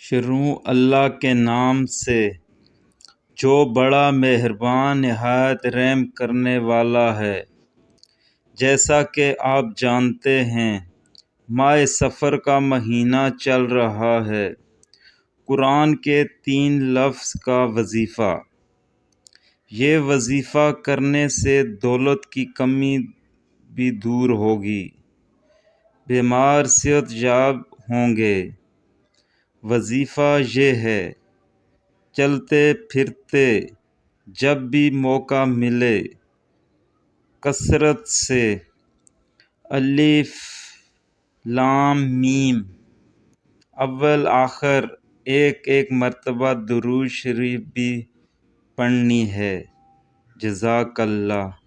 شروع اللہ کے نام سے جو بڑا مہربان نہایت رحم کرنے والا ہے۔ جیسا کہ آپ جانتے ہیں ماہ سفر کا مہینہ چل رہا ہے۔ قرآن کے 3 لفظ کا وظیفہ۔ یہ وظیفہ کرنے سے دولت کی کمی بھی دور ہوگی، بیمار صحت یاب ہوں گے۔ وظیفہ یہ ہے، چلتے پھرتے جب بھی موقع ملے کثرت سے الف لام میم اول آخر ایک مرتبہ درود شریف بھی پڑھنی ہے۔ جزاک اللہ۔